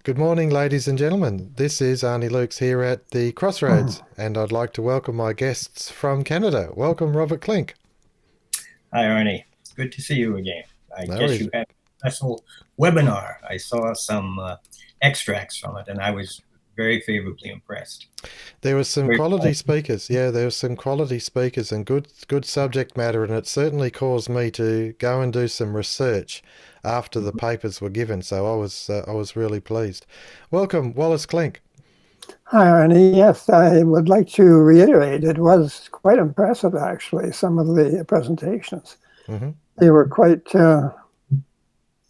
Good morning, ladies and gentlemen. This is Arnis Luks here at the Crossroads, and I'd like to welcome my guests from Canada. Welcome, Robert Klinck. Hi, Arnie. Good to see you again. I No guess worries. you had a special webinar. I saw some extracts from it, and I was very favorably impressed. There were some Very quality cool. speakers. Yeah, there were some quality speakers and good subject matter, and it certainly caused me to go and do some research after the papers were given. So I was really pleased. Welcome, Wallace Klinck. Hi, Arnie. Yes, I would like to reiterate it was quite impressive, actually, some of the presentations. Hmm. They were quite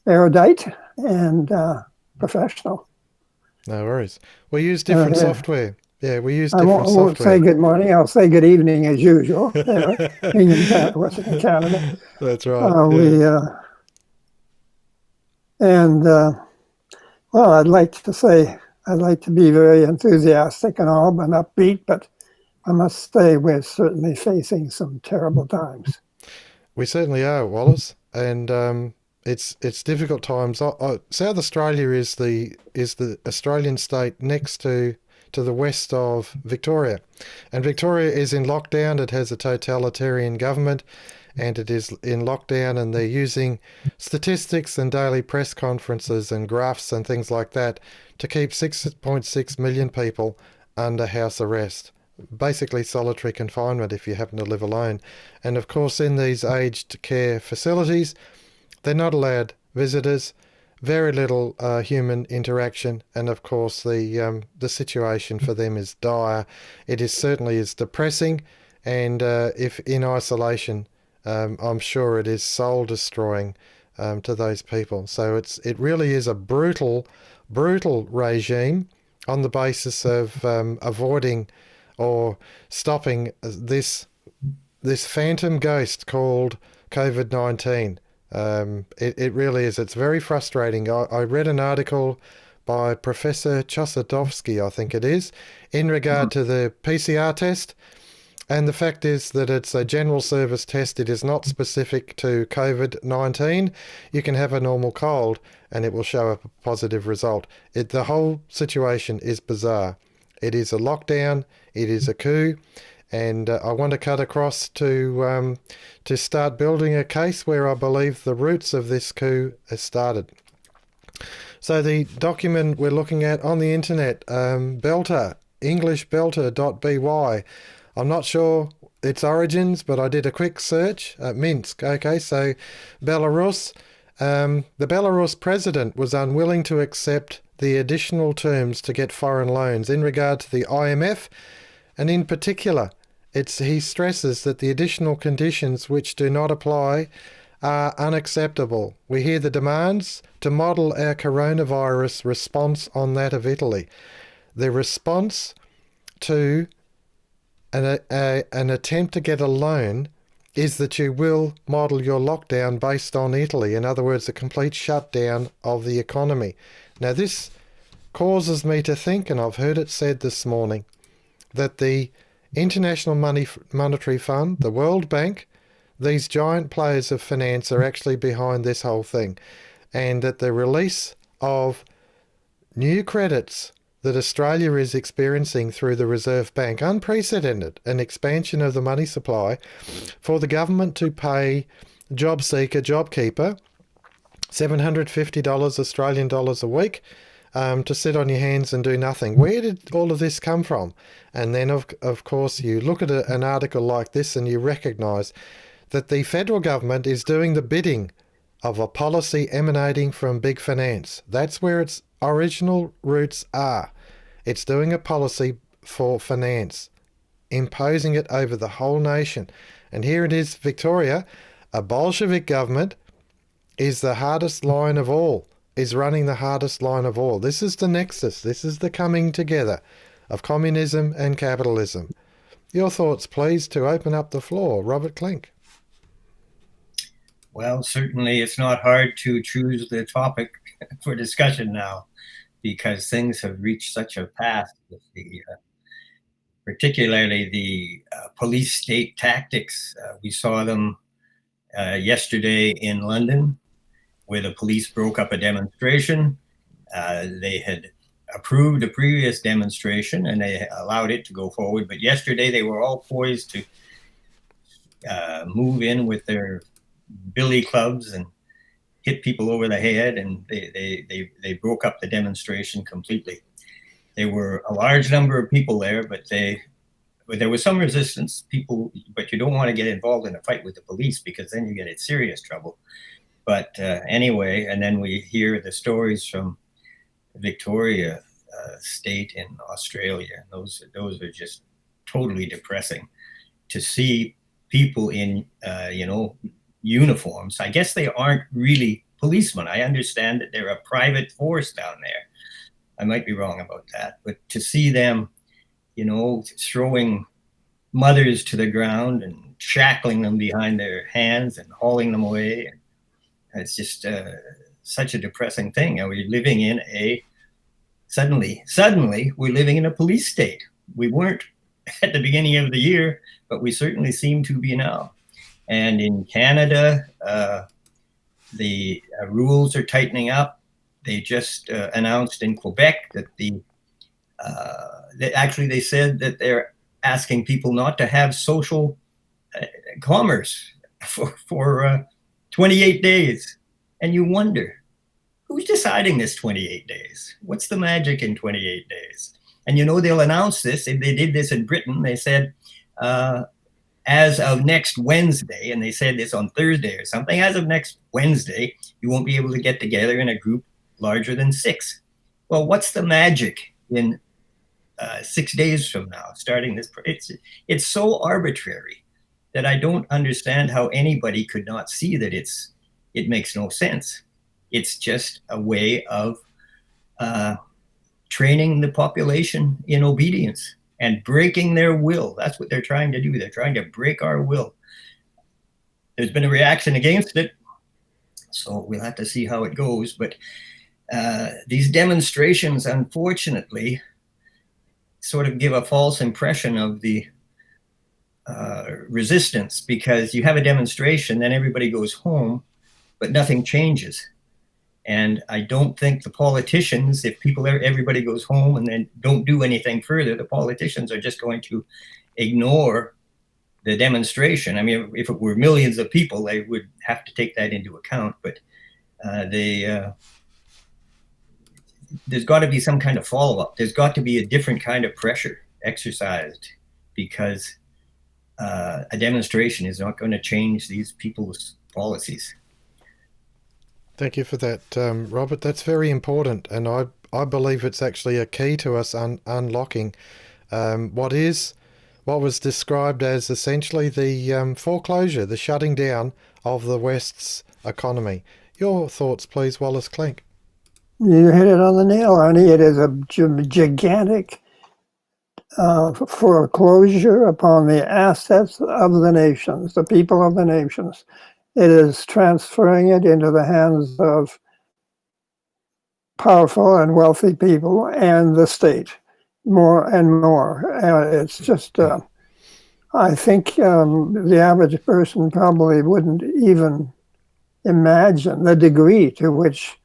erudite and professional. No worries. We use different Yeah. software. Yeah, we use I different won't say software. good morning. I'll say good evening as usual, being in Western Canada. That's right. Uh, Yeah. we and Well, I'd like to be very enthusiastic and all, and upbeat, but I must say we're certainly facing some terrible times. We certainly are, Wallace, and it's difficult times. South Australia is the Australian state next to the west of Victoria, and Victoria is in lockdown. It has a totalitarian government, and it is in lockdown, and they're using statistics and daily press conferences and graphs and things like that to keep 6.6 million people under house arrest, basically solitary confinement if you happen to live alone. And of course, in these aged care facilities, they're not allowed visitors, very little human interaction, and of course, the situation for them is dire. It is certainly is depressing, and if in isolation, I'm sure it is soul destroying to those people. So it really is a brutal regime on the basis of avoiding or stopping this phantom ghost called COVID-19. It really is. It's very frustrating. I read an article by Professor Chosadovsky, I think it is, in regard to the PCR test. And the fact is that it's a general service test. It is not specific to COVID-19. You can have a normal cold and it will show up a positive result. The whole situation is bizarre. It is a lockdown. It is a coup. And I want to cut across to start building a case where I believe the roots of this coup has started. So the document we're looking at on the internet, Belter, EnglishBelter.by. I'm not sure its origins, but I did a quick search. Minsk. Okay, so Belarus. The Belarus president was unwilling to accept the additional terms to get foreign loans in regard to the IMF, and in particular, he stresses that the additional conditions which do not apply are unacceptable. We hear the demands to model our coronavirus response on that of Italy. The response to an attempt to get a loan is that you will model your lockdown based on Italy. In other words, a complete shutdown of the economy. Now, this causes me to think, and I've heard it said this morning, that the International Monetary Fund, the World Bank, these giant players of finance are actually behind this whole thing, and that the release of new credits that Australia is experiencing through the Reserve Bank, unprecedented, an expansion of the money supply for the government to pay JobKeeper, $750 Australian dollars a week, to sit on your hands and do nothing. Where did all of this come from? And then, of course, you look at an article like this and you recognise that the federal government is doing the bidding of a policy emanating from big finance. That's where its original roots are. It's doing a policy for finance, imposing it over the whole nation. And here it is, Victoria, a Bolshevik government is the hardest line of all, is running the hardest line of all. This is the nexus. This is the coming together of communism and capitalism. Your thoughts, please, to open up the floor. Robert Klinck. Well, certainly it's not hard to choose the topic for discussion now because things have reached such a path with particularly the police state tactics. We saw them yesterday in London, where the police broke up a demonstration They had approved a previous demonstration and they allowed it to go forward. But yesterday they were all poised to move in with their billy clubs and hit people over the head, and they broke up the demonstration completely. There were a large number of people there, but there was some resistance. But you don't want to get involved in a fight with the police because then you get in serious trouble. But anyway, and then we hear the stories from Victoria state in Australia. Those are just totally depressing to see people in uniforms. I guess they aren't really policemen. I understand that they're a private force down there. I might be wrong about that, but to see them, throwing mothers to the ground and shackling them behind their hands and hauling them away, it's just such a depressing thing. And we're living in suddenly we're living in a police state. We weren't at the beginning of the year, but we certainly seem to be now. And in Canada, the rules are tightening up. They just announced in Quebec that they said that they're asking people not to have social commerce for 28 days. And you wonder, who's deciding this 28 days? What's the magic in 28 days? And they'll announce this. They did this in Britain. They said, as of next Wednesday, and they said this on Thursday or something, as of next Wednesday, you won't be able to get together in a group larger than 6. Well, what's the magic in 6 days from now, starting this? It's so arbitrary that I don't understand how anybody could not see that it makes no sense. It's just a way of training the population in obedience and breaking their will. That's what they're trying to do. They're trying to break our will. There's been a reaction against it, so we'll have to see how it goes. But these demonstrations, unfortunately, sort of give a false impression of the resistance, because you have a demonstration, then everybody goes home, but nothing changes. And I don't think the politicians, if everybody goes home and then don't do anything further, the politicians are just going to ignore the demonstration. I mean, if it were millions of people, they would have to take that into account. But there's got to be some kind of follow-up. There's got to be a different kind of pressure exercised, because a demonstration is not going to change these people's policies. Thank you for that, Robert. That's very important, and I believe it's actually a key to us unlocking what was described as essentially the foreclosure, the shutting down of the West's economy. Your thoughts, please, Wallace Klinck. You hit it on the nail, Arnie. It is a gigantic foreclosure upon the assets of the nations, the people of the nations. It is transferring it into the hands of powerful and wealthy people and the state, more and more. It's just, I think the average person probably wouldn't even imagine the degree to which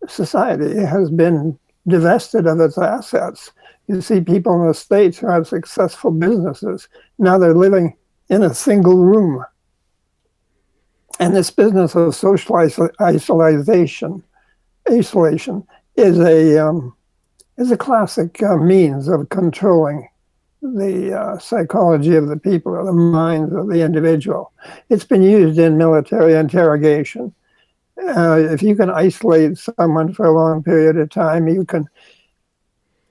society has been divested of its assets. You see people in the States who have successful businesses. Now they're living in a single room. And this business of social isolation is a classic means of controlling the psychology of the people, or the minds of the individual. It's been used in military interrogation. If you can isolate someone for a long period of time, you can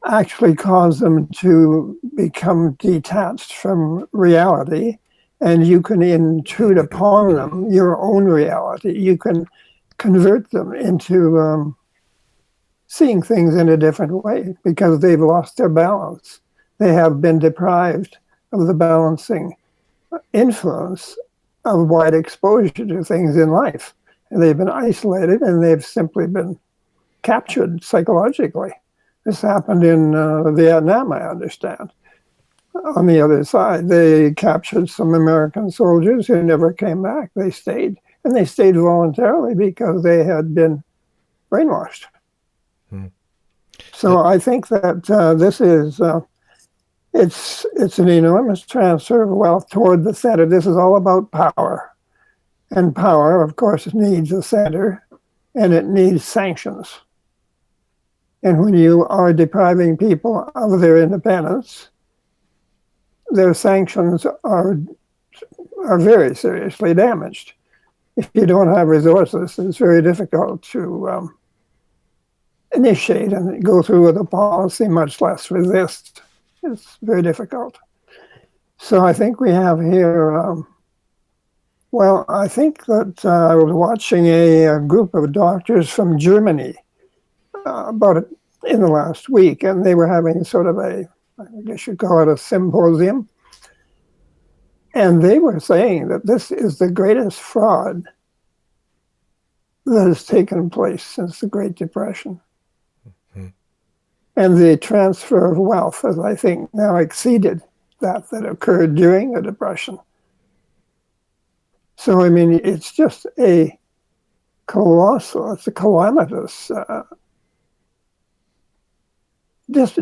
actually cause them to become detached from reality, and you can intrude upon them your own reality. You can convert them into seeing things in a different way because they've lost their balance. They have been deprived of the balancing influence of wide exposure to things in life. And they've been isolated, and they've simply been captured psychologically. This happened in Vietnam, I understand. On the other side, they captured some American soldiers who never came back. They stayed, and they stayed voluntarily because they had been brainwashed. So I think that this is it's an enormous transfer of wealth toward the center. This is all about power, and power, of course, needs a center, and it needs sanctions. And when you are depriving people of their independence, their sanctions are very seriously damaged. If you don't have resources, it's very difficult to initiate and go through with a policy, much less resist. It's very difficult. So I think we have here, well, I think that I was watching a group of doctors from Germany about it in the last week, and they were having sort of I guess you'd call it a symposium. And they were saying that this is the greatest fraud that has taken place since the Great Depression. Mm-hmm. And the transfer of wealth has, I think, now exceeded that occurred during the Depression. So, I mean, it's just a colossal, it's a calamitous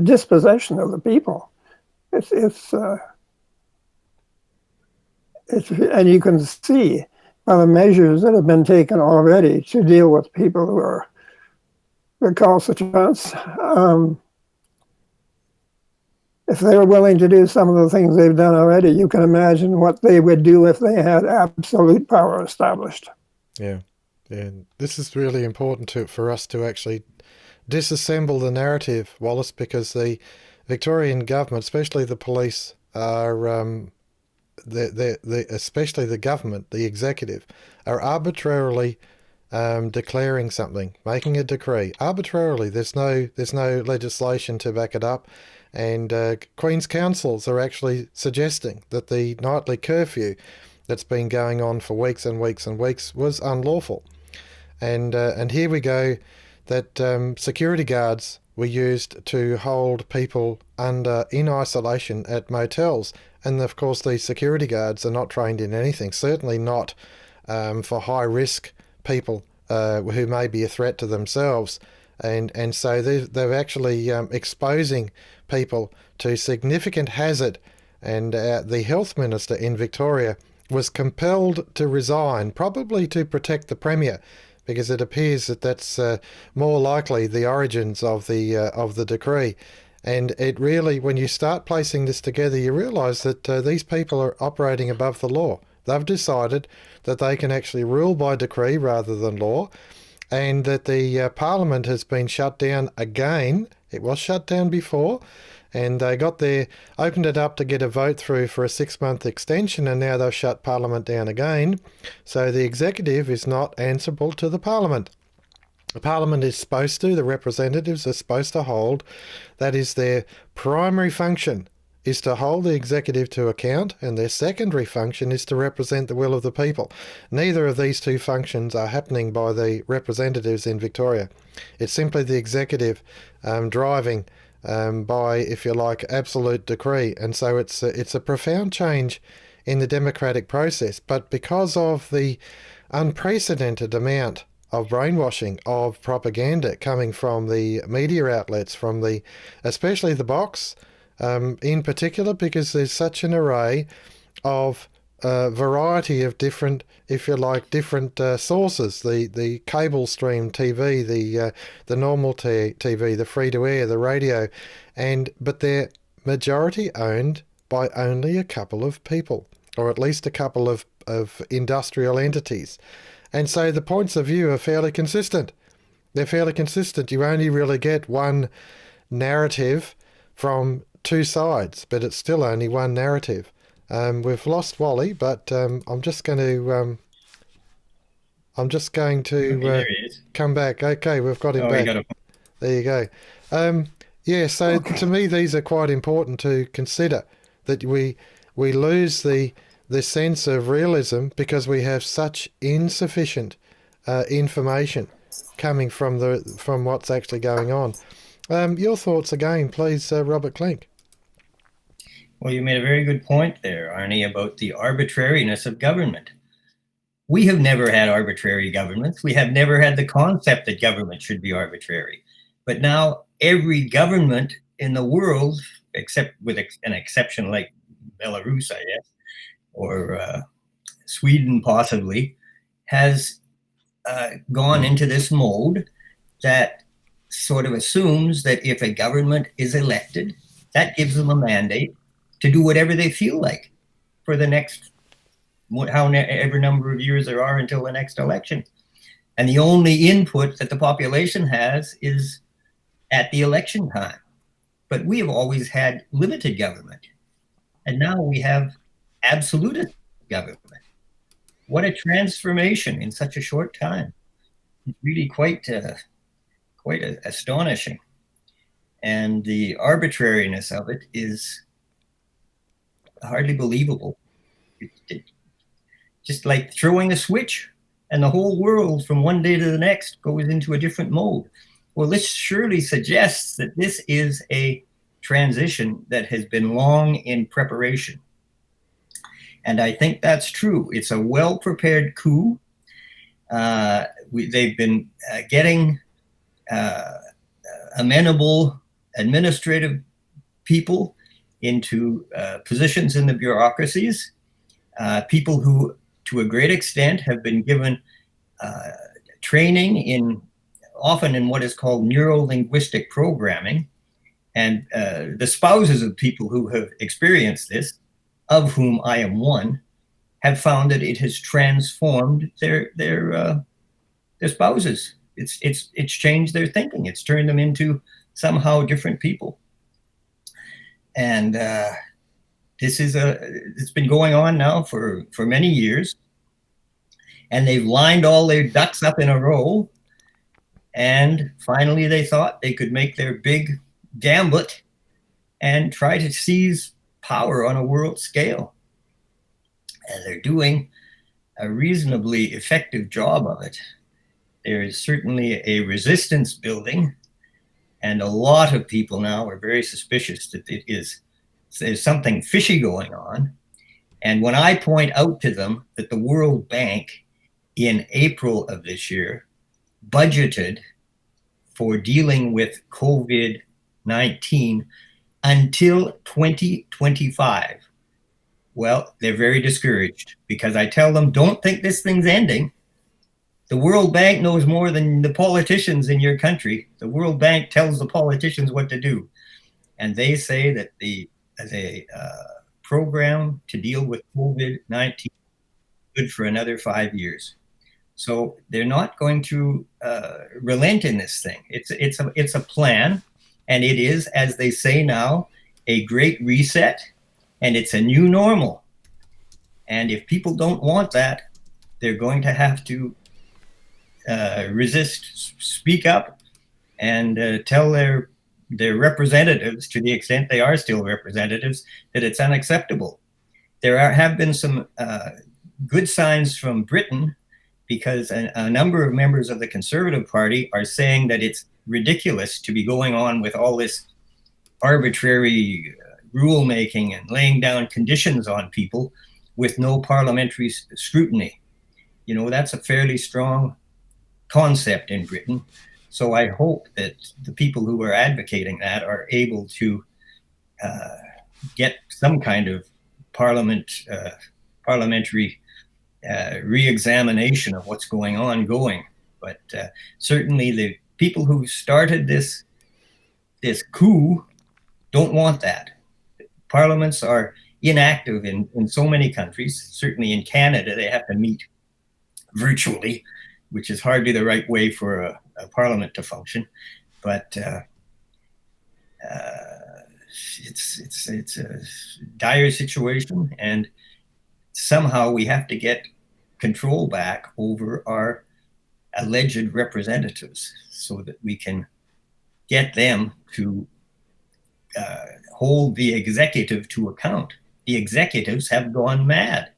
dispossession of the people. It's and you can see by the measures that have been taken already to deal with people who are recalcitrants. If they were willing to do some of the things they've done already, you can imagine what they would do if they had absolute power established. Yeah. And this is really important for us to actually disassemble the narrative, Wallace, because the Victorian government, especially the police, are especially the government, the executive, are arbitrarily declaring something, making a decree arbitrarily. There's no legislation to back it up, and Queen's councils are actually suggesting that the nightly curfew that's been going on for weeks and weeks and weeks was unlawful, and here we go, that security guards were used to hold people in isolation at motels. And of course, these security guards are not trained in anything, certainly not for high-risk people who may be a threat to themselves. And so they're actually exposing people to significant hazard. And the health minister in Victoria was compelled to resign, probably to protect the Premier, because it appears that that's more likely the origins of the decree. And it really, when you start placing this together, you realise that these people are operating above the law. They've decided that they can actually rule by decree rather than law, and that the Parliament has been shut down again. It was shut down before, and they opened it up to get a vote through for a 6-month extension, and now they've shut Parliament down again. So the executive is not answerable to the Parliament. The Parliament is supposed to, the representatives are supposed to hold, that is their primary function, is to hold the executive to account, and their secondary function is to represent the will of the people. Neither of these two functions are happening by the representatives in Victoria. It's simply the executive driving by, if you like, absolute decree. And so it's a profound change in the democratic process. But because of the unprecedented amount of brainwashing, of propaganda coming from the media outlets, especially the Box, in particular, because there's such an array of variety of different, if you like, different sources, the cable stream TV, the normal TV, the free-to-air, the radio, but they're majority owned by only a couple of people, or at least a couple of industrial entities. And so the points of view are fairly consistent. They're fairly consistent. You only really get one narrative from two sides, but it's still only one narrative. We've lost Wally, but I'm just going to There he is. come back. Okay, we've got him back. There you go. So to me, these are quite important to consider, that we lose the sense of realism because we have such insufficient information coming from what's actually going on. Your thoughts again, please, Robert Klinck. Well, you made a very good point there, Arnie, about the arbitrariness of government. We have never had arbitrary governments. We have never had the concept that government should be arbitrary. But now every government in the world, except with an exception like Belarus, I guess, or Sweden possibly, has gone into this mode that sort of assumes that if a government is elected, that gives them a mandate to do whatever they feel like for the next however number of years there are until the next election. And the only input that the population has is at the election time. But we have always had limited government. And now we have absolute government. What a transformation in such a short time. It's really quite astonishing. And the arbitrariness of it is hardly believable. Just like throwing a switch and the whole world from one day to the next goes into a different mode. Well, this surely suggests that this is a transition that has been long in preparation. And I think that's true. It's a well-prepared coup. They've been getting amenable administrative people into positions in the bureaucracies, people who, to a great extent, have been given training often in what is called neuro-linguistic programming. And the spouses of people who have experienced this, of whom I am one, have found that it has transformed their spouses. It's changed their thinking. It's turned them into somehow different people. And it's been going on now for many years. And they've lined all their ducks up in a row. And finally, they thought they could make their big gambit and try to seize power on a world scale. And they're doing a reasonably effective job of it. There is certainly a resistance building, and a lot of people now are very suspicious that there's something fishy going on. And when I point out to them that the World Bank in April of this year budgeted for dealing with COVID-19 until 2025, well, they're very discouraged, because I tell them, don't think this thing's ending. The World Bank knows more than the politicians in your country. The World Bank tells the politicians what to do. And they say that as a program to deal with COVID-19 good for another 5 years. So they're not going to relent in this thing. It's a plan, and it is, as they say now, a great reset, and it's a new normal. And if people don't want that, they're going to have to resist, speak up, and tell their representatives, to the extent they are still representatives, that it's unacceptable. There have been some good signs from Britain, because a number of members of the Conservative Party are saying that it's ridiculous to be going on with all this arbitrary rulemaking and laying down conditions on people with no parliamentary scrutiny. You know, that's a fairly strong concept in Britain. So I hope that the people who are advocating that are able to get some kind of parliamentary re-examination of what's going on going. But certainly the people who started this coup don't want that. Parliaments are inactive in so many countries. Certainly in Canada, they have to meet virtually, which is hardly the right way for a parliament to function. But it's a dire situation, and somehow we have to get control back over our alleged representatives so that we can get them to hold the executive to account. The executives have gone mad.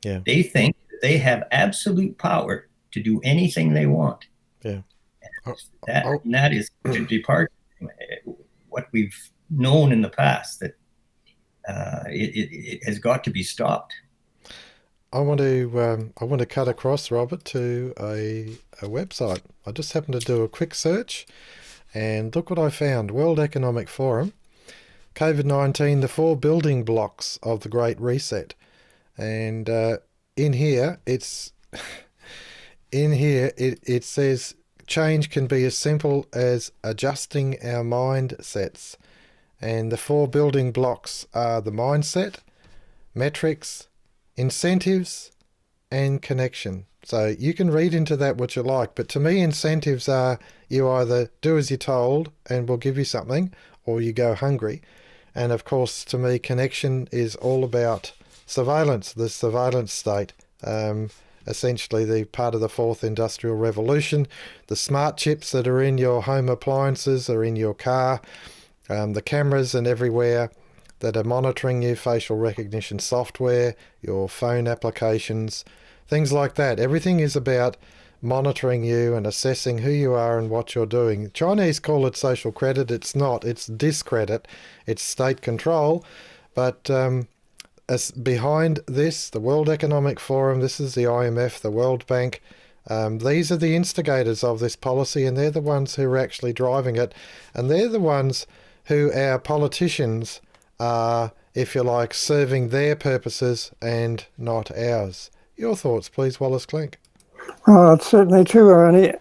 Yeah. They think that they have absolute power to do anything they want. Yeah. That is to depart from what we've known in the past, that it has got to be stopped. I want to cut across, Robert, to a website. I just happened to do a quick search, And look what I found. World Economic Forum, COVID-19, the 4 building blocks of the Great Reset. And in here, it says change can be as simple as adjusting our mindsets. And the 4 building blocks are the mindset, metrics, incentives, and connection. So you can read into that what you like, but to me incentives are you either do as you're told and we'll give you something, or you go hungry. And of course, to me, connection is all about surveillance, the surveillance state. Essentially the part of the 4th industrial revolution. The smart chips that are in your home appliances are in your car, the cameras and everywhere that are monitoring you, facial recognition software, your phone applications, things like that. Everything is about monitoring you and assessing who you are and what you're doing. Chinese call it social credit. It's not. It's discredit. It's state control. But as behind this, the World Economic Forum, this is the IMF, the World Bank, these are the instigators of this policy, and they're the ones who are actually driving it. And they're the ones who our politicians are, if you like, serving their purposes and not ours. Your thoughts, please, Wallace Klinck. Well, it's certainly true, Arnie.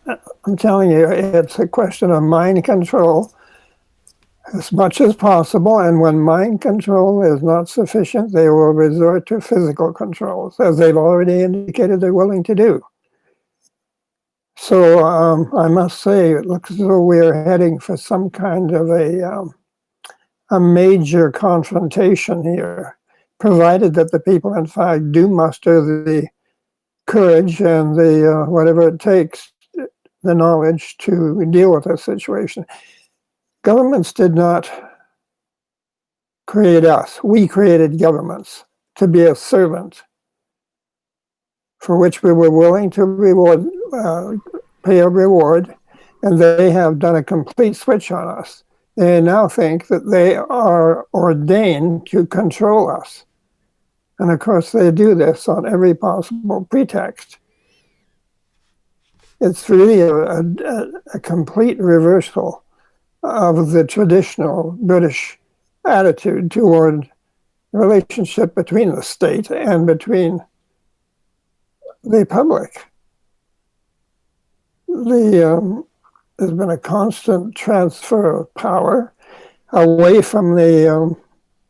I'm telling you, it's a question of mind control as much as possible. And when mind control is not sufficient, they will resort to physical controls, as they've already indicated they're willing to do. So I must say, it looks as though we're heading for some kind of a major confrontation here, provided that the people, in fact, do muster the courage and the whatever it takes, the knowledge to deal with this situation. Governments did not create us. We created governments to be a servant for which we were willing to pay a reward, and they have done a complete switch on us. They now think that they are ordained to control us. And of course, they do this on every possible pretext. It's really a complete reversal of the traditional British attitude toward the relationship between the state and between the public. There's been a constant transfer of power away from the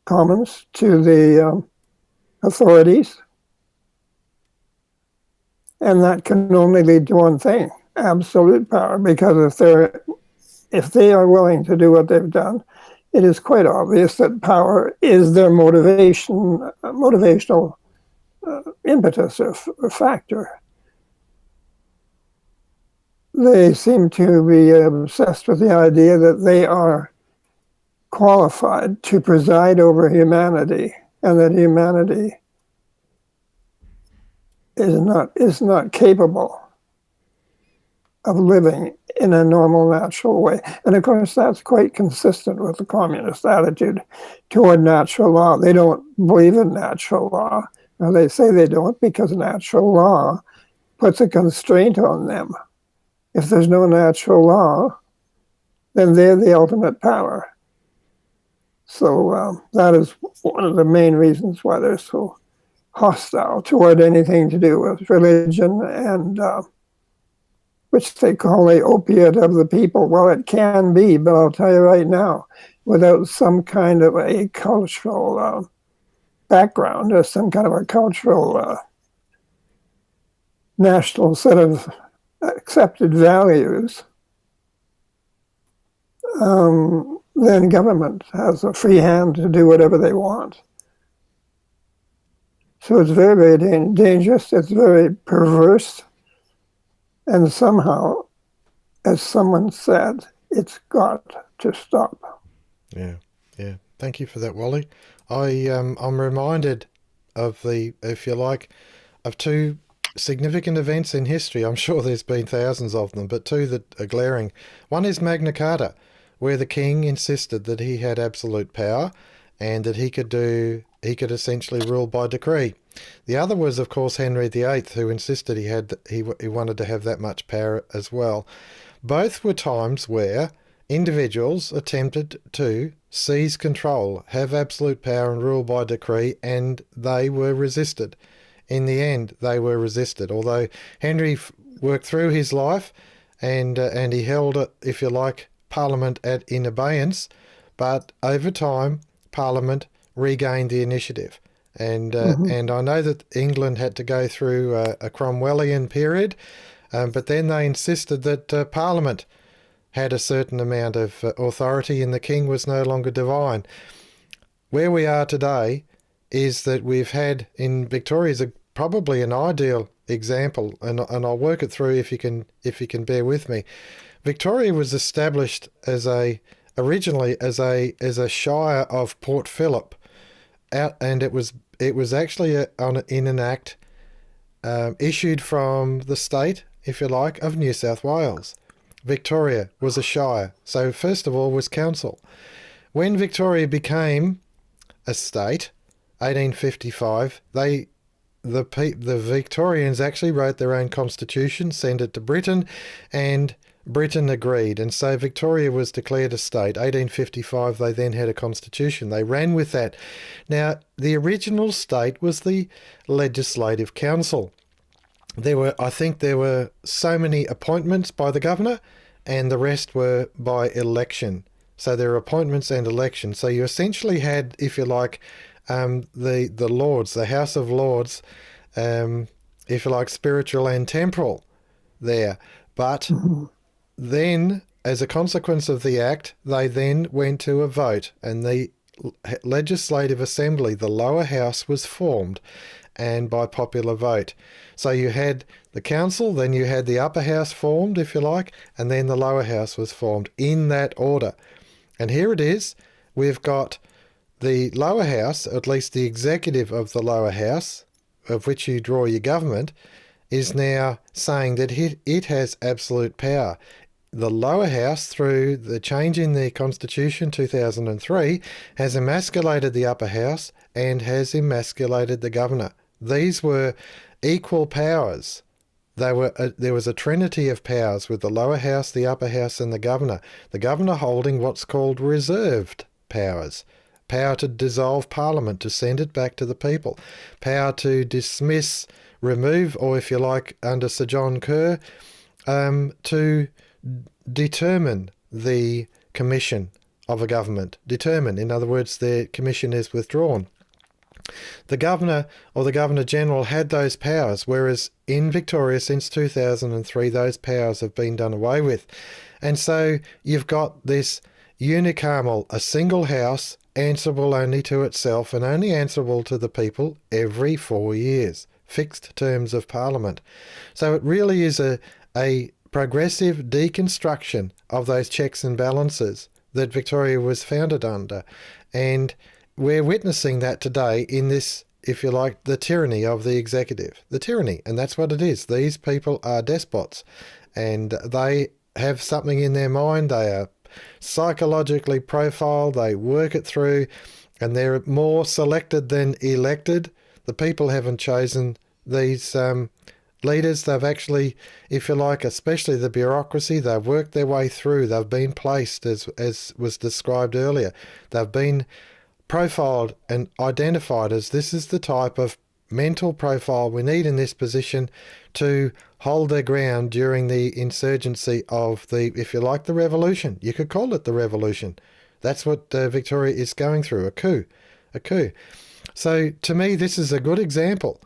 commons to the authorities. And that can only lead to one thing, absolute power, because if they are willing to do what they've done, it is quite obvious that power is their motivational impetus or factor. They seem to be obsessed with the idea that they are qualified to preside over humanity, and that humanity is not capable of living in a normal, natural way. And of course, that's quite consistent with the communist attitude toward natural law. They don't believe in natural law. Now, they say they don't because natural law puts a constraint on them. If there's no natural law, then they're the ultimate power. So that is one of the main reasons why they're so hostile toward anything to do with religion, and which they call the opiate of the people. Well, it can be, but I'll tell you right now, without some kind of a cultural background or some kind of a cultural national set of accepted values, then government has a free hand to do whatever they want. So it's very, very dangerous. It's very perverse. And somehow, as someone said, it's got to stop. Yeah. Thank you for that, Wally. I'm reminded of if you like, of 2 significant events in history. I'm sure there's been thousands of them, but 2 that are glaring. One is Magna Carta, where the king insisted that he had absolute power and that he could essentially rule by decree. The other was, of course, Henry VIII, who insisted he wanted to have that much power as well. Both were times where individuals attempted to seize control, have absolute power and rule by decree, and they were resisted. In the end, they were resisted. Although Henry worked through his life and he held, if you like, Parliament in abeyance, but over time, Parliament regained the initiative. And I know that England had to go through a Cromwellian period, but then they insisted that Parliament had a certain amount of authority and the king was no longer divine. Where we are today is that we've had, in Victoria, is probably an ideal example, and I'll work it through if you can bear with me. Victoria was established originally as a shire of Port Phillip, and it was actually in an act issued from the state, if you like, of New South Wales. Victoria was a shire, so first of all was council. When Victoria became a state, 1855, the Victorians actually wrote their own constitution, sent it to Britain, and Britain agreed, and so Victoria was declared a state. 1855, they then had a constitution. They ran with that. Now, the original state was the Legislative Council. I think there were so many appointments by the governor, and the rest were by election. So there were appointments and elections. So you essentially had, if you like, the Lords, the House of Lords, if you like, spiritual and temporal there. But then, as a consequence of the act, they then went to a vote, and the Legislative Assembly, the lower house, was formed, and by popular vote. So you had the council, then you had the upper house formed, if you like, and then the lower house was formed in that order. And here it is. We've got the lower house, at least the executive of the lower house, of which you draw your government, is now saying that it has absolute power. The lower house, through the change in the Constitution 2003, has emasculated the upper house and has emasculated the governor. These were equal powers. There was a trinity of powers with the lower house, the upper house, and the governor. The governor holding what's called reserved powers. Power to dissolve Parliament, to send it back to the people. Power to dismiss, remove, or if you like, under Sir John Kerr, to determine the commission of a government. Determine, in other words, the commission is withdrawn. The governor or the Governor-General had those powers, whereas in Victoria since 2003 those powers have been done away with. And so you've got this unicameral, a single house, answerable only to itself and only answerable to the people every 4 years. Fixed terms of Parliament. So it really is a progressive deconstruction of those checks and balances that Victoria was founded under. And we're witnessing that today in this, if you like, the tyranny of the executive. The tyranny, and that's what it is. These people are despots, and they have something in their mind. They are psychologically profiled, they work it through, and they're more selected than elected. The people haven't chosen these leaders. They've actually, if you like, especially the bureaucracy, they've worked their way through. They've been placed, as was described earlier. They've been profiled and identified as this is the type of mental profile we need in this position to hold their ground during the insurgency of the, if you like, the revolution. You could call it the revolution. That's what Victoria is going through, a coup. So to me, this is a good example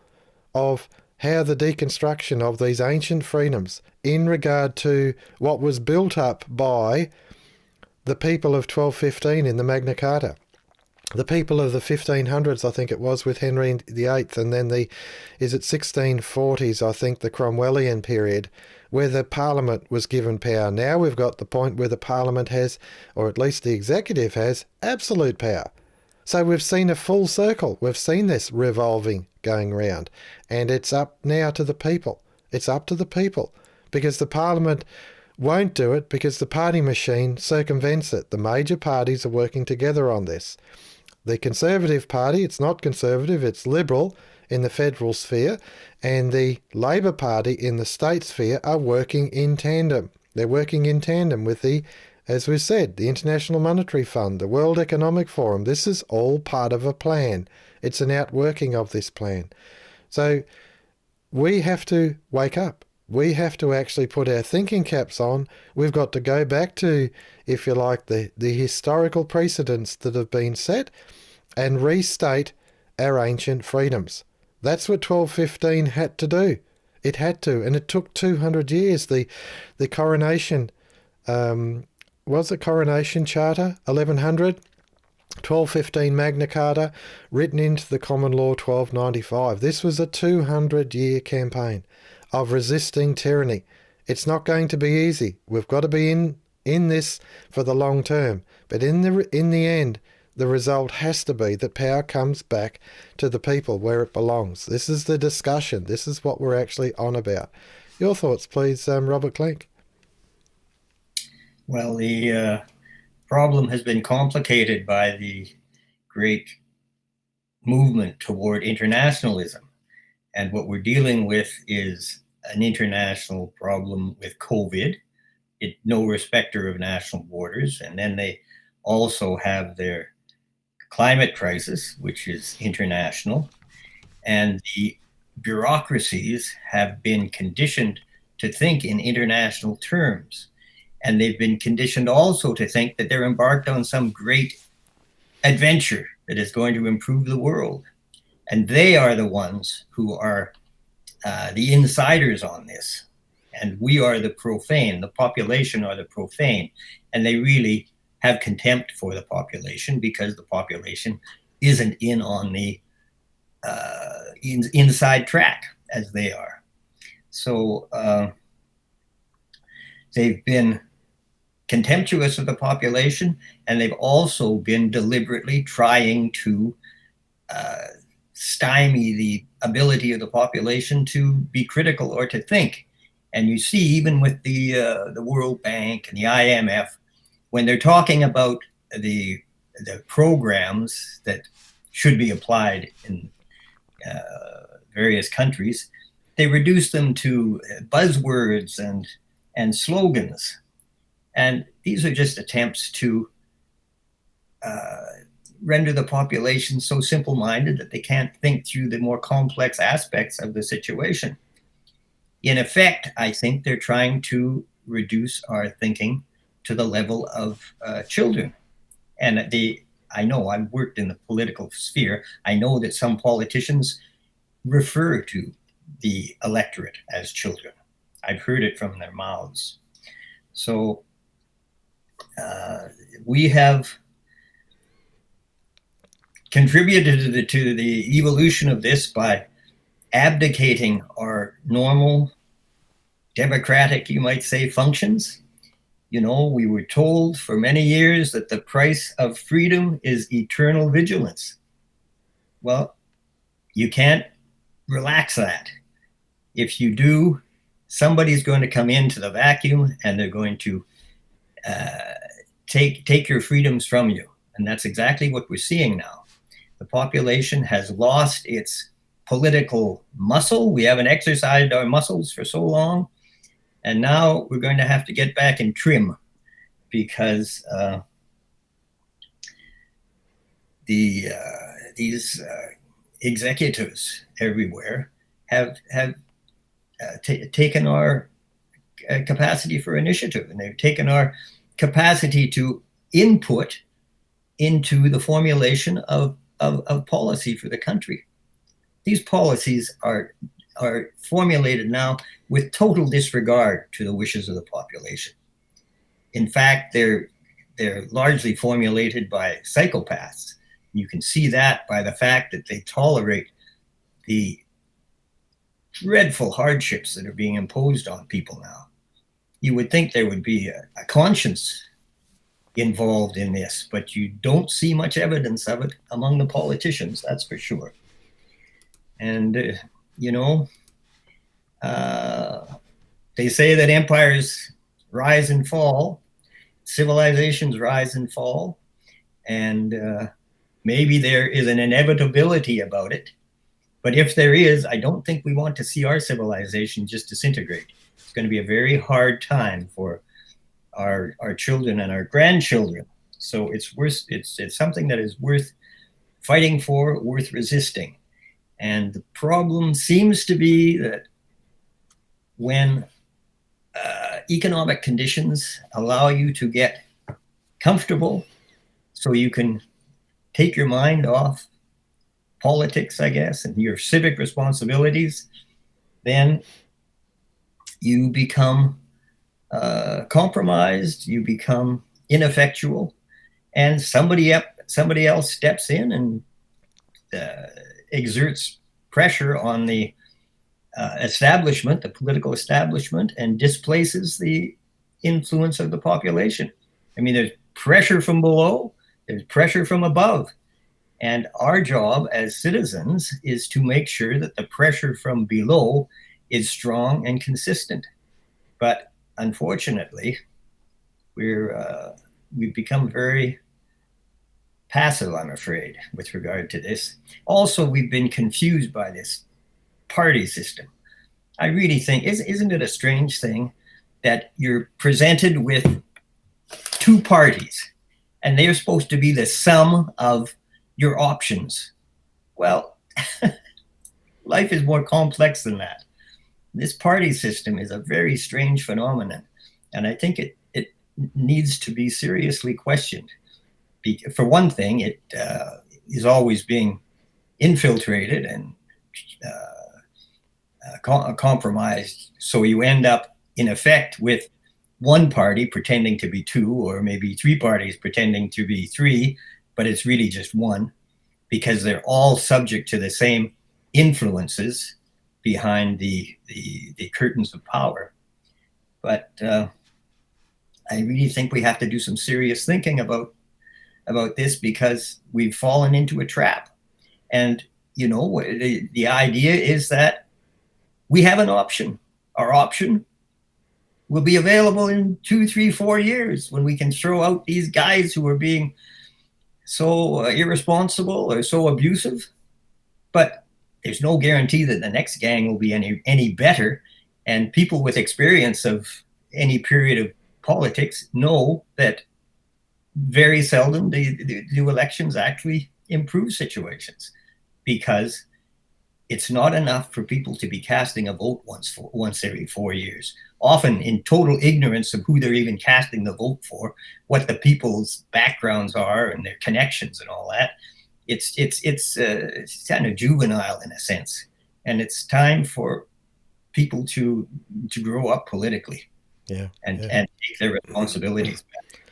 of how the deconstruction of these ancient freedoms in regard to what was built up by the people of 1215 in the Magna Carta. The people of the 1500s, I think it was, with Henry VIII, and then the 1640s, I think, the Cromwellian period, where the Parliament was given power. Now we've got the point where the Parliament has, or at least the executive has, absolute power. So we've seen a full circle. We've seen this revolving going round, and it's up now to the people. It's up to the people, because the Parliament won't do it because the party machine circumvents it. The major parties are working together on this. The Conservative Party, it's not Conservative, it's Liberal in the federal sphere, and the Labor Party in the state sphere are working in tandem. They're working in tandem with the As we said, the International Monetary Fund, the World Economic Forum, this is all part of a plan. It's an outworking of this plan. So we have to wake up. We have to actually put our thinking caps on. We've got to go back to, if you like, the historical precedents that have been set and restate our ancient freedoms. That's what 1215 had to do. It had to, and it took 200 years. The coronation, was it Coronation Charter, 1100? 1215 Magna Carta, written into the common law 1295. This was a 200-year campaign of resisting tyranny. It's not going to be easy. We've got to be in this for the long term. But in the end, the result has to be that power comes back to the people where it belongs. This is the discussion. This is what we're actually on about. Your thoughts, please, Robert Klinck. Well, the problem has been complicated by the great movement toward internationalism. And what we're dealing with is an international problem with COVID, no respecter of national borders. And then they also have their climate crisis, which is international. And the bureaucracies have been conditioned to think in international terms. And they've been conditioned also to think that they're embarked on some great adventure that is going to improve the world. And they are the ones who are the insiders on this. And we are the profane, the population are the profane. And they really have contempt for the population because the population isn't in on the inside track as they are. So they've been contemptuous of the population, and they've also been deliberately trying to stymie the ability of the population to be critical or to think. And you see, even with the World Bank and the IMF, when they're talking about the programs that should be applied in various countries, they reduce them to buzzwords and slogans. And these are just attempts to render the population so simple-minded that they can't think through the more complex aspects of the situation. In effect, I think they're trying to reduce our thinking to the level of children. And I know I've worked in the political sphere. I know that some politicians refer to the electorate as children. I've heard it from their mouths. So we have contributed to the evolution of this by abdicating our normal democratic, you might say, functions. You know, we were told for many years that the price of freedom is eternal vigilance. Well, you can't relax that. If you do, somebody's going to come into the vacuum and they're going to take your freedoms from you. And that's exactly what we're seeing now. The population has lost its political muscle. We haven't exercised our muscles for so long. And now we're going to have to get back in trim because these executives everywhere have taken our capacity for initiative, and they've taken our capacity to input into the formulation of policy for the country. These policies are formulated now with total disregard to the wishes of the population. In fact, they're largely formulated by psychopaths. You can see that by the fact that they tolerate the dreadful hardships that are being imposed on people now. You would think there would be a conscience involved in this, but you don't see much evidence of it among the politicians, that's for sure. And, you know, they say that empires rise and fall, civilizations rise and fall, and maybe there is an inevitability about it. But if there is, I don't think we want to see our civilization just disintegrate. It's going to be a very hard time for our children and our grandchildren. So it's something that is worth fighting for, worth resisting. And the problem seems to be that when economic conditions allow you to get comfortable so you can take your mind off politics, I guess, and your civic responsibilities, then you become compromised, you become ineffectual, and somebody else steps in and exerts pressure on the establishment, the political establishment, and displaces the influence of the population. I mean, there's pressure from below, there's pressure from above. And our job as citizens is to make sure that the pressure from below is strong and consistent. But unfortunately, we've become very passive, I'm afraid, with regard to this. Also, we've been confused by this party system. I really think, isn't it a strange thing that you're presented with two parties and they're supposed to be the sum of your options? Well, life is more complex than that. This party system is a very strange phenomenon, and I think it needs to be seriously questioned. For one thing, it is always being infiltrated and compromised, so you end up in effect with one party pretending to be two, or maybe three parties pretending to be three, but it's really just one, because they're all subject to the same influences behind the curtains of power. But I really think we have to do some serious thinking about this, because we've fallen into a trap. And you know, the idea is that we have an option. Our option will be available in 2, 3, 4 years, when we can throw out these guys who are being so irresponsible or so abusive. But there's no guarantee that the next gang will be any better. And people with experience of any period of politics know that very seldom do elections actually improve situations, because it's not enough for people to be casting a vote once every 4 years, often in total ignorance of who they're even casting the vote for, what the people's backgrounds are and their connections and all that. It's kind of juvenile in a sense, and it's time for people to grow up politically, and take their responsibilities back.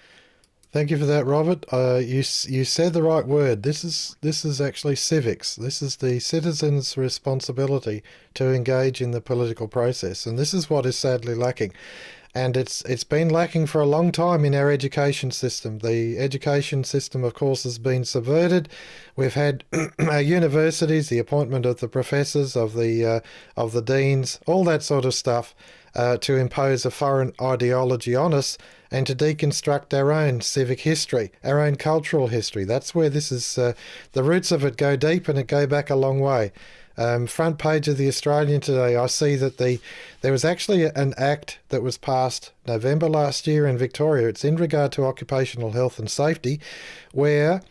Thank you for that, Robert. You said the right word. This is actually civics. This is the citizens' responsibility to engage in the political process, and this is what is sadly lacking. And it's been lacking for a long time in our education system. The education system, of course, has been subverted. We've had our universities, the appointment of the professors, of the deans, all that sort of stuff, to impose a foreign ideology on us, and to deconstruct our own civic history, our own cultural history. That's where this is, the roots of it go deep, and it go back a long way. Front page of the Australian today, I see that there was actually an act that was passed November last year in Victoria. It's in regard to occupational health and safety, where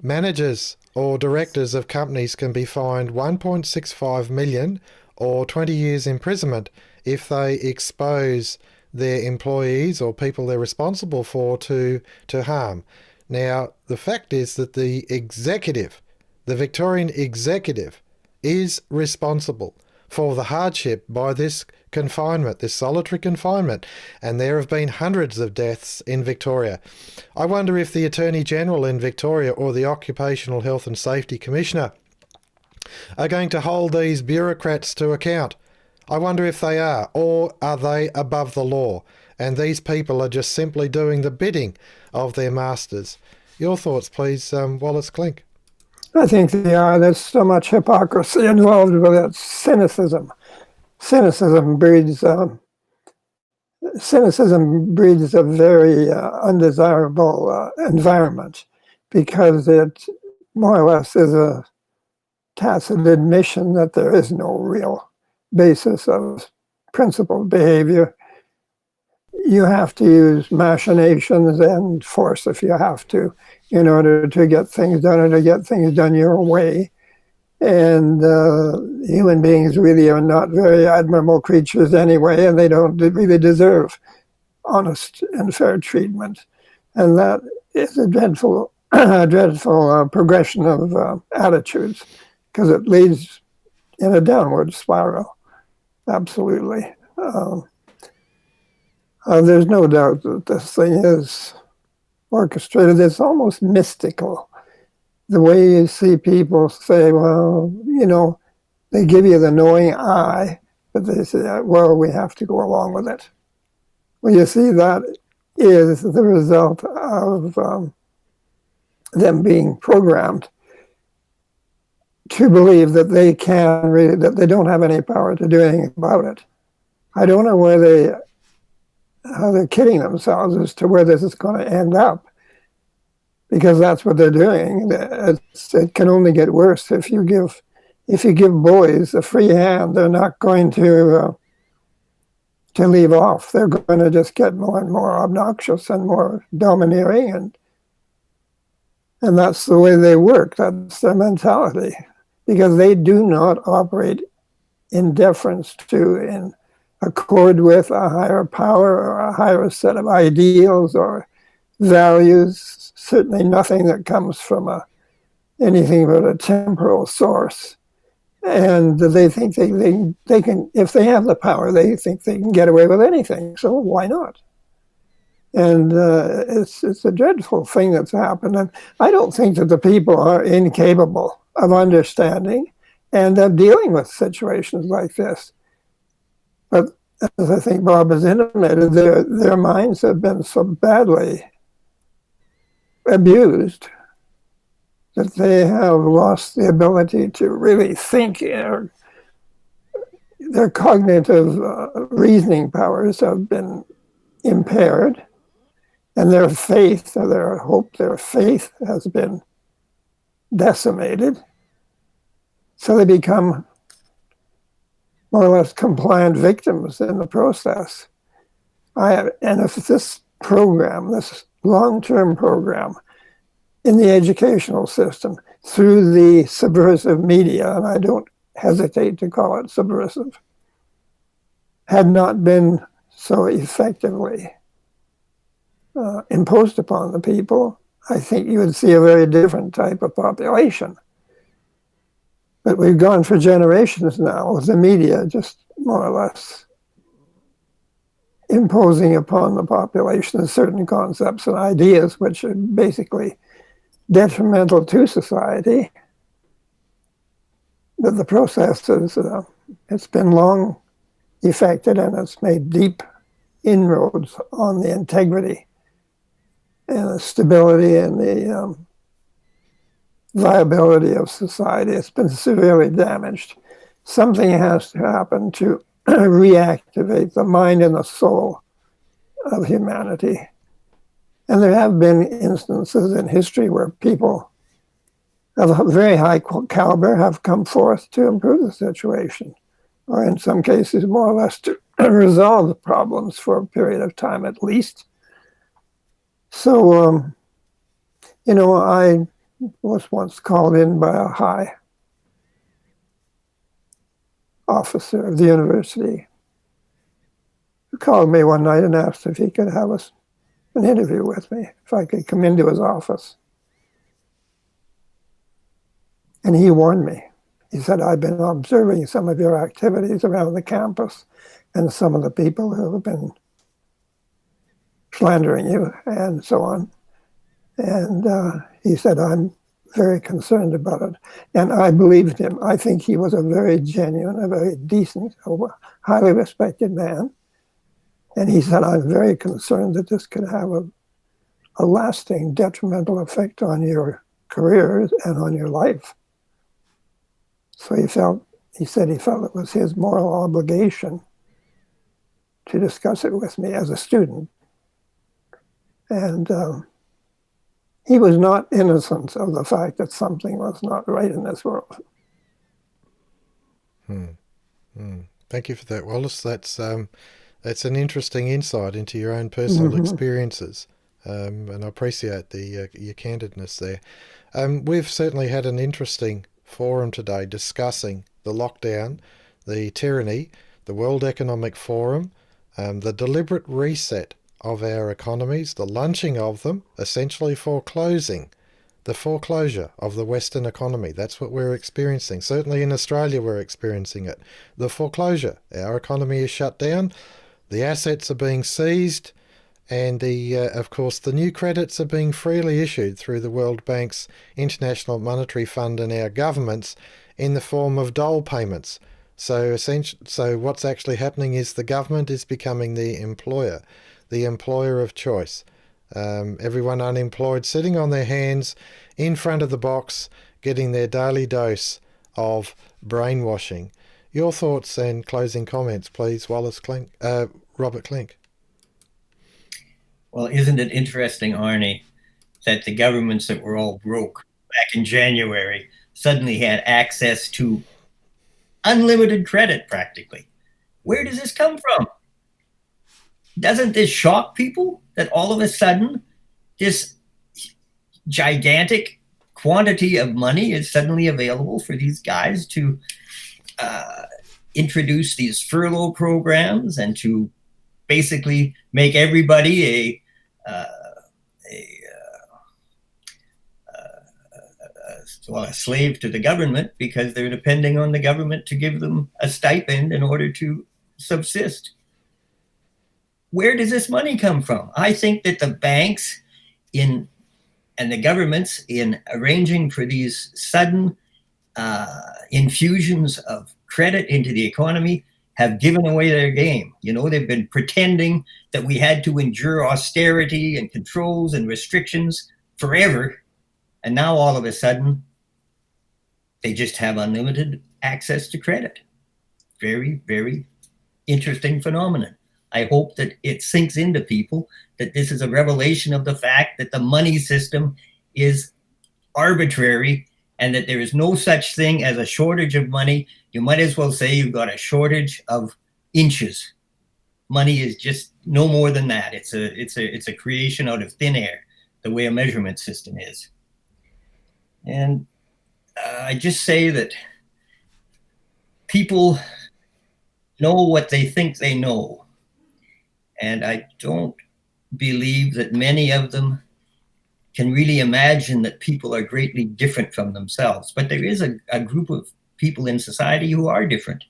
managers or directors of companies can be fined 1.65 million or 20 years imprisonment if they expose their employees or people they're responsible for to harm. Now, the fact is that the Victorian executive, is responsible for the hardship by this confinement, this solitary confinement, and there have been hundreds of deaths in Victoria. I wonder if the Attorney General in Victoria or the Occupational Health and Safety Commissioner are going to hold these bureaucrats to account. I wonder if they are, or are they above the law, and these people are just simply doing the bidding of their masters. Your thoughts, please, Wallace Klinck. I think they are. There's so much hypocrisy involved with it. Cynicism breeds a very undesirable environment, because it more or less is a tacit admission that there is no real basis of principled behavior. you have to use machinations and force if you have to in order to get things done and to get things done your way. And human beings really are not very admirable creatures anyway, and they don't really deserve honest and fair treatment. And that is a dreadful, dreadful progression of attitudes, because it leads in a downward spiral. Absolutely. There's no doubt that this thing is orchestrated. It's almost mystical. The way you see people say, well, you know, they give you the knowing eye, but they say, well, we have to go along with it. Well, you see, that is the result of them being programmed to believe that they can really, that they don't have any power to do anything about it. I don't know how they're kidding themselves as to where this is going to end up, because that's what they're doing. It can only get worse if you give boys a free hand. They're not going to leave off. They're going to just get more and more obnoxious and more domineering, and that's the way they work. That's their mentality, because they do not operate in deference to, in accord with a higher power or a higher set of ideals or values. Certainly nothing that comes from anything but a temporal source. And they think they can, if they have the power, they think they can get away with anything. So why not? And it's a dreadful thing that's happened. And I don't think that the people are incapable of understanding and of dealing with situations like this. But as I think Bob has intimated, their minds have been so badly abused that they have lost the ability to really think. Their cognitive reasoning powers have been impaired, and their faith, or their hope, their faith has been decimated. So they become more or less compliant victims in the process. And if this program, this long-term program in the educational system through the subversive media, and I don't hesitate to call it subversive, had not been so effectively imposed upon the people, I think you would see a very different type of population. But we've gone for generations now with the media just more or less imposing upon the population certain concepts and ideas which are basically detrimental to society. But the process is, it's been long effected, and it's made deep inroads on the integrity and the stability and the viability of society. It's been severely damaged. Something has to happen to reactivate the mind and the soul of humanity. And there have been instances in history where people of a very high caliber have come forth to improve the situation, or in some cases more or less to resolve the problems for a period of time at least. So, I was once called in by a high officer of the university, who called me one night and asked if he could have an interview with me, if I could come into his office. And he warned me. He said, I've been observing some of your activities around the campus and some of the people who have been slandering you and so on. And he said, I'm very concerned about it. And I believed him. I think he was a very genuine, a very decent, highly respected man. And he said, I'm very concerned that this could have a lasting detrimental effect on your careers and on your life. So he said he felt it was his moral obligation to discuss it with me as a student. And he was not innocent of the fact that something was not right in this world. Thank you for that, Wallace. That's it's an interesting insight into your own personal experiences, and I appreciate the your candidness there. We've certainly had an interesting forum today discussing the lockdown, the tyranny, the World Economic Forum, the deliberate reset of our economies, the lunching of them, essentially the foreclosure of the Western economy. That's what we're experiencing. Certainly in Australia, we're experiencing it. The foreclosure. Our economy is shut down. The assets are being seized. And of course, the new credits are being freely issued through the World Bank's International Monetary Fund and our governments in the form of dole payments. So what's actually happening is the government is becoming the employer of choice. Everyone unemployed sitting on their hands in front of the box, getting their daily dose of brainwashing. Your thoughts and closing comments, please, Wallace Klinck, Robert Klinck. Well, isn't it interesting, Arnie, that the governments that were all broke back in January suddenly had access to unlimited credit practically? Where does this come from? Doesn't this shock people that all of a sudden this gigantic quantity of money is suddenly available for these guys to introduce these furlough programs and to basically make everybody a slave to the government because they're depending on the government to give them a stipend in order to subsist? Where does this money come from? I think that the banks and the governments in arranging for these sudden infusions of credit into the economy have given away their game. You know, they've been pretending that we had to endure austerity and controls and restrictions forever. And now all of a sudden, they just have unlimited access to credit. Very, very interesting phenomenon. I hope that it sinks into people that this is a revelation of the fact that the money system is arbitrary and that there is no such thing as a shortage of money. You might as well say you've got a shortage of inches. Money is just no more than that. It's a creation out of thin air, the way a measurement system is. And I just say that people know what they think they know. And I don't believe that many of them can really imagine that people are greatly different from themselves. But there is a group of people in society who are different,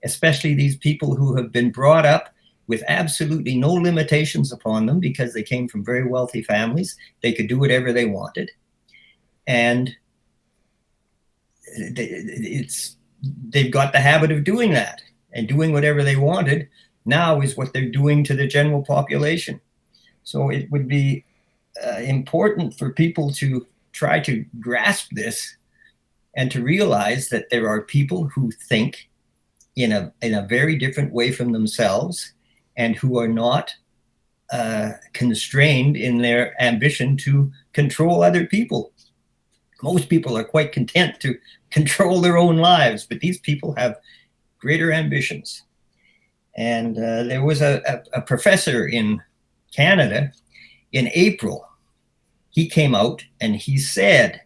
especially these people who have been brought up with absolutely no limitations upon them because they came from very wealthy families. They could do whatever they wanted. And they've got the habit of doing that, and doing whatever they wanted now is what they're doing to the general population. So it would be important for people to try to grasp this and to realize that there are people who think in a very different way from themselves and who are not constrained in their ambition to control other people. Most people are quite content to control their own lives, but these people have greater ambitions. And there was a professor in Canada in April. He came out and he said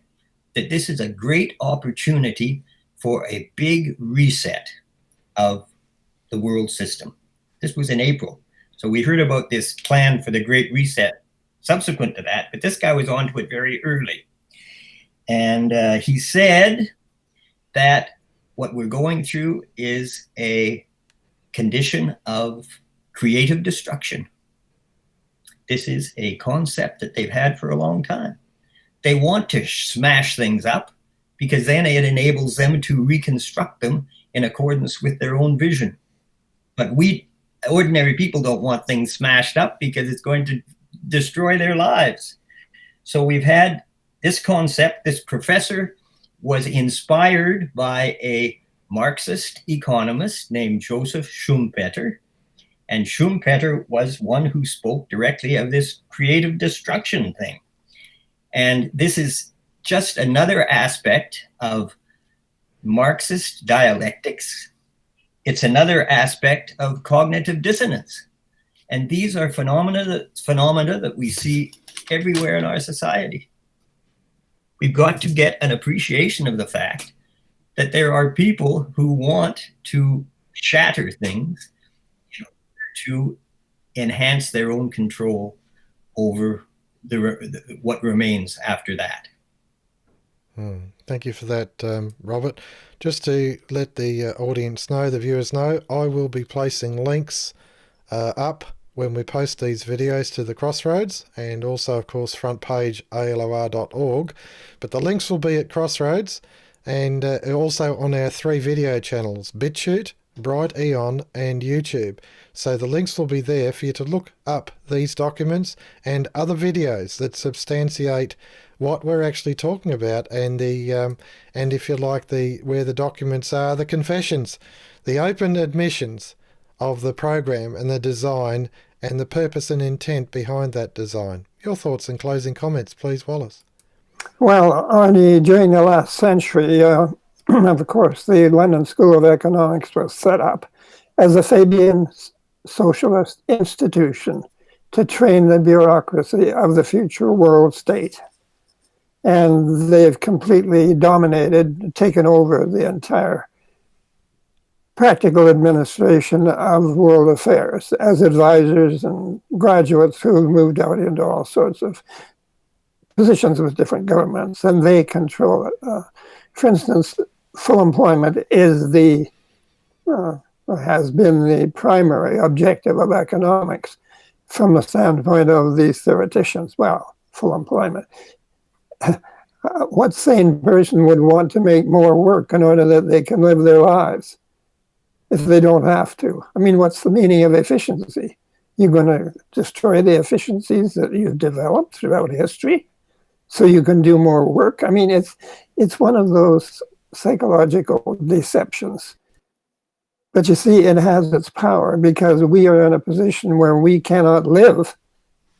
that this is a great opportunity for a big reset of the world system. This was in April. So we heard about this plan for the Great Reset subsequent to that, but this guy was onto it very early. And he said that what we're going through is a condition of creative destruction. This is a concept that they've had for a long time. They want to smash things up because then it enables them to reconstruct them in accordance with their own vision. But we ordinary people don't want things smashed up because it's going to destroy their lives. So we've had this concept. This professor was inspired by a Marxist economist named Joseph Schumpeter. And Schumpeter was one who spoke directly of this creative destruction thing. And this is just another aspect of Marxist dialectics. It's another aspect of cognitive dissonance. And these are phenomena that we see everywhere in our society. We've got to get an appreciation of the fact that there are people who want to shatter things to enhance their own control over what remains after that. Thank you for that, Robert. Just to let the audience know, the viewers know, I will be placing links up when we post these videos to the Crossroads, and also, of course, front page alor.org. But the links will be at Crossroads, and also on our 3 video channels, BitChute, Bright Eon, and YouTube. So the links will be there for you to look up these documents and other videos that substantiate what we're actually talking about, and and if you like, where the documents are, the confessions, the open admissions of the program and the design and the purpose and intent behind that design. Your thoughts and closing comments, please, Wallace. Well, Arnie, during the last century, of course, the London School of Economics was set up as a Fabian socialist institution to train the bureaucracy of the future world state. And they've completely dominated, taken over the entire practical administration of world affairs as advisors and graduates who moved out into all sorts of positions with different governments, and they control it. For instance, full employment is has been the primary objective of economics from the standpoint of these theoreticians. Well, full employment. What sane person would want to make more work in order that they can live their lives if they don't have to? I mean, what's the meaning of efficiency? You're going to destroy the efficiencies that you've developed throughout history so you can do more work? I mean, it's one of those psychological deceptions. But you see, it has its power because we are in a position where we cannot live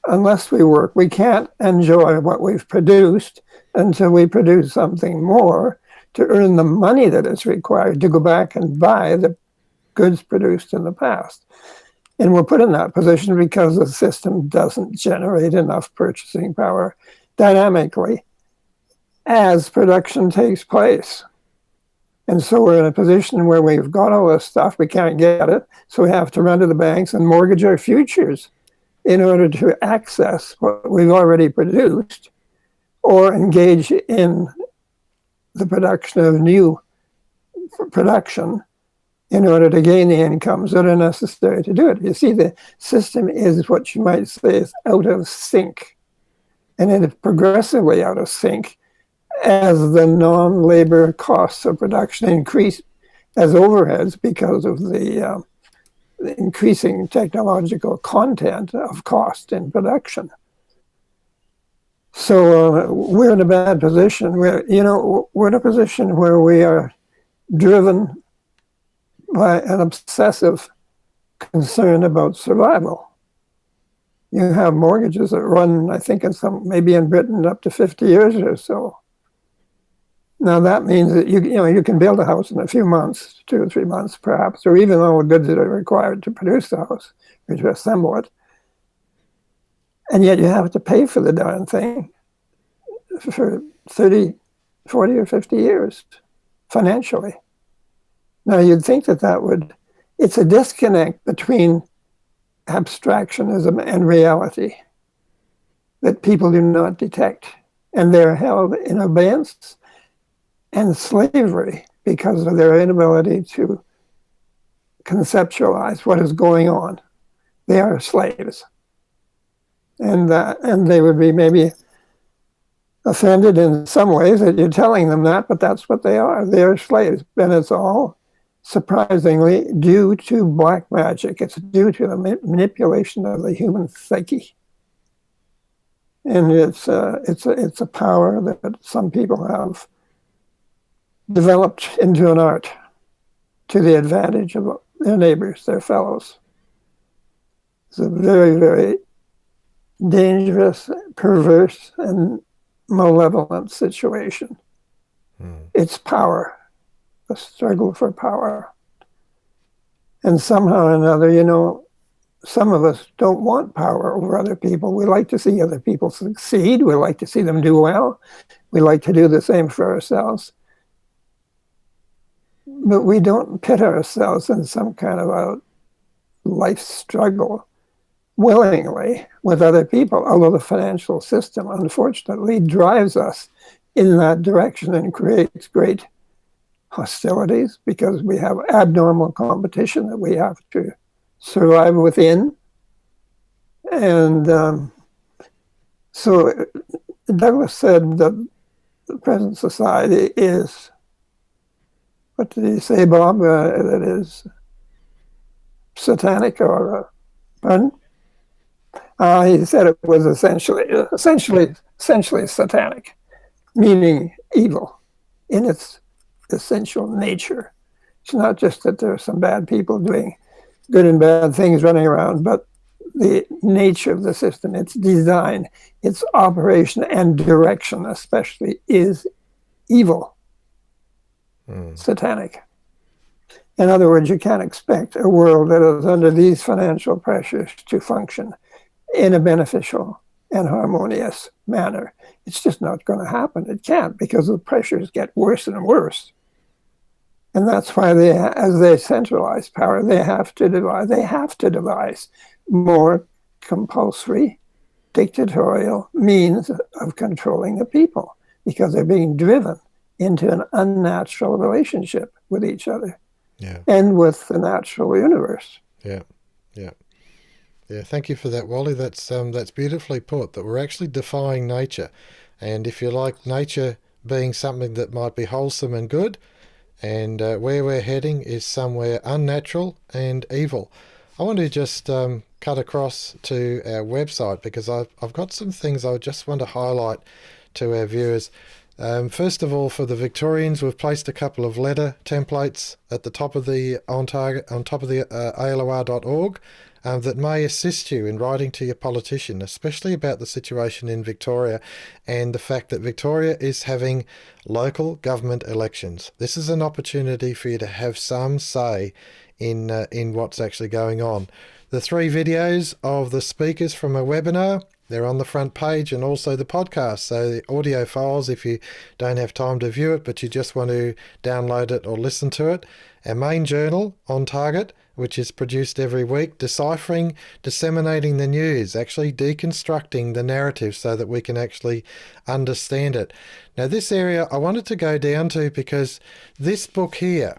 unless we work. We can't enjoy what we've produced until we produce something more to earn the money that is required to go back and buy the goods produced in the past. And we're put in that position because the system doesn't generate enough purchasing power dynamically as production takes place. And so we're in a position where we've got all this stuff, we can't get it, so we have to run to the banks and mortgage our futures in order to access what we've already produced or engage in the production of new production in order to gain the incomes that are necessary to do it. You see, the system is what you might say is out of sync. And it is progressively out of sync as the non-labor costs of production increase as overheads because of the increasing technological content of cost in production. So we're in a bad position. We're in a position where we are driven by an obsessive concern about survival. You have mortgages that run, I think, maybe in Britain, up to 50 years or so. Now that means that you can build a house in a few months, 2 or 3 months perhaps, or even all the goods that are required to produce the house or to assemble it. And yet you have to pay for the darn thing for 30, 40 or 50 years financially. Now you'd think that it's a disconnect between abstractionism and reality that people do not detect. And they're held in abeyance and slavery because of their inability to conceptualize what is going on. They are slaves. And they would be maybe offended in some ways that you're telling them that, but that's what they are. They are slaves. And it's all surprisingly due to black magic. It's due to the manipulation of the human psyche. And it's a power that some people have developed into an art to the advantage of their neighbors, their fellows. It's a very, very dangerous, perverse, and malevolent situation. It's power, the struggle for power. And somehow or another, some of us don't want power over other people. We like to see other people succeed. We like to see them do well. We like to do the same for ourselves. But we don't pit ourselves in some kind of a life struggle willingly with other people, although the financial system, unfortunately, drives us in that direction and creates great hostilities because we have abnormal competition that we have to survive within. And so Douglas said that the present society is, what did he say, Bob? That is satanic or, pardon? He said it was essentially satanic, meaning evil in its essential nature. It's not just that there are some bad people doing good and bad things running around, but the nature of the system, its design, its operation and direction especially is evil, satanic. In other words, you can't expect a world that is under these financial pressures to function in a beneficial and harmonious manner. It's just not going to happen. It can't, because the pressures get worse and worse. And that's why as they centralize power, they have to devise more compulsory, dictatorial means of controlling the people, because they're being driven into an unnatural relationship with each other and with the natural universe. Yeah, thank you for that, Wally. That's beautifully put, that we're actually defying nature. And if you like, nature being something that might be wholesome and good, and where we're heading is somewhere unnatural and evil. I want to just cut across to our website, because I've got some things I just want to highlight to our viewers. First of all, for the Victorians, we've placed a couple of letter templates at the top of the on top of the ALOR.org that may assist you in writing to your politician, especially about the situation in Victoria and the fact that Victoria is having local government elections. This is an opportunity for you to have some say in what's actually going on. The 3 videos of the speakers from a webinar, they're on the front page, and also the podcast. So the audio files, if you don't have time to view it, but you just want to download it or listen to it. Our main journal, On Target, which is produced every week, deciphering, disseminating the news, actually deconstructing the narrative so that we can actually understand it. Now, this area I wanted to go down to because this book here,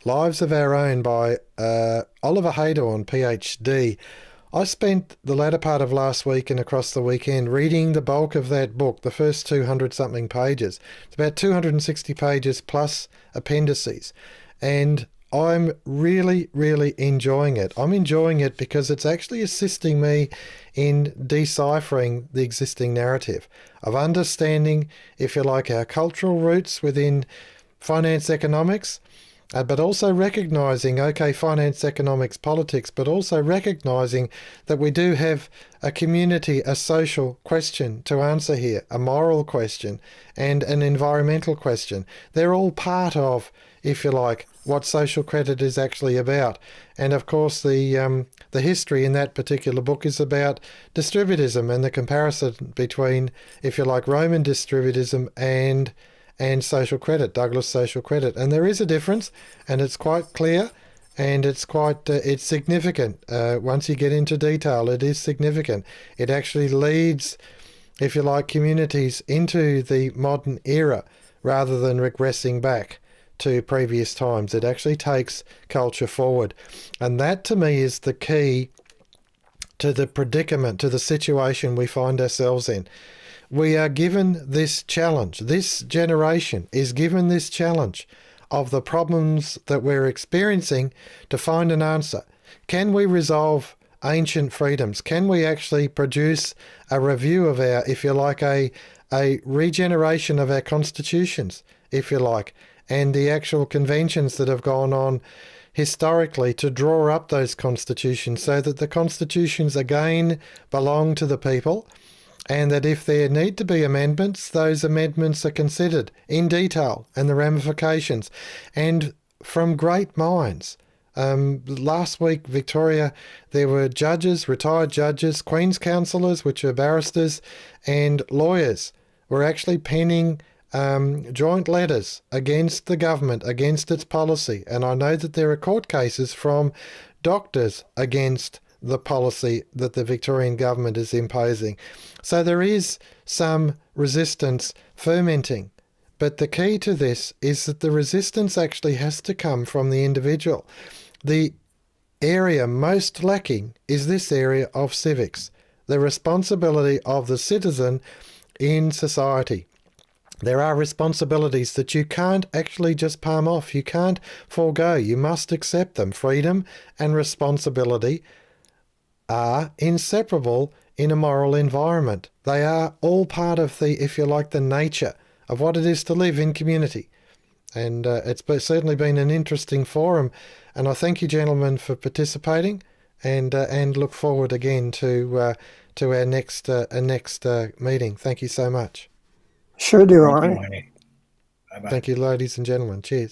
Lives of Our Own by Oliver Haydorn, PhD, I spent the latter part of last week and across the weekend reading the bulk of that book, the first 200-something pages. It's about 260 pages plus appendices. And I'm really, really enjoying it. I'm enjoying it because it's actually assisting me in deciphering the existing narrative, of understanding, if you like, our cultural roots within finance economics, but also recognising, finance, economics, politics, but also recognising that we do have a community, a social question to answer here, a moral question and an environmental question. They're all part of, if you like, what social credit is actually about. And of course, the history in that particular book is about distributism and the comparison between, if you like, Roman distributism and social credit, Douglas social credit. And there is a difference, and it's quite clear, and it's quite it's significant. Once you get into detail, it is significant. It actually leads, if you like, communities into the modern era rather than regressing back to previous times. It actually takes culture forward. And that, to me, is the key to the predicament, to the situation we find ourselves in. We are given this challenge. This generation is given this challenge of the problems that we're experiencing to find an answer. Can we resolve ancient freedoms? Can we actually produce a review of our, if you like, a regeneration of our constitutions, if you like, and the actual conventions that have gone on historically to draw up those constitutions so that the constitutions again belong to the people, and that if there need to be amendments, those amendments are considered in detail and the ramifications. And from great minds, Last week, Victoria, there were judges, retired judges, Queen's counsellors, which are barristers, and lawyers were actually penning joint letters against the government, against its policy. And I know that there are court cases from doctors against the policy that the Victorian government is imposing. So there is some resistance fermenting. But the key to this is that the resistance actually has to come from the individual. The area most lacking is this area of civics, the responsibility of the citizen in society. There are responsibilities that you can't actually just palm off. You can't forego. You must accept them. Freedom and responsibility are inseparable in a moral environment. They are all part of the, if you like, the nature of what it is to live in community. And it's certainly been an interesting forum. And I thank you, gentlemen, for participating, and look forward again to our next meeting. Thank you so much. Sure do, Thank you, Arnie. Arnie. Bye-bye. Thank you, ladies and gentlemen. Cheers.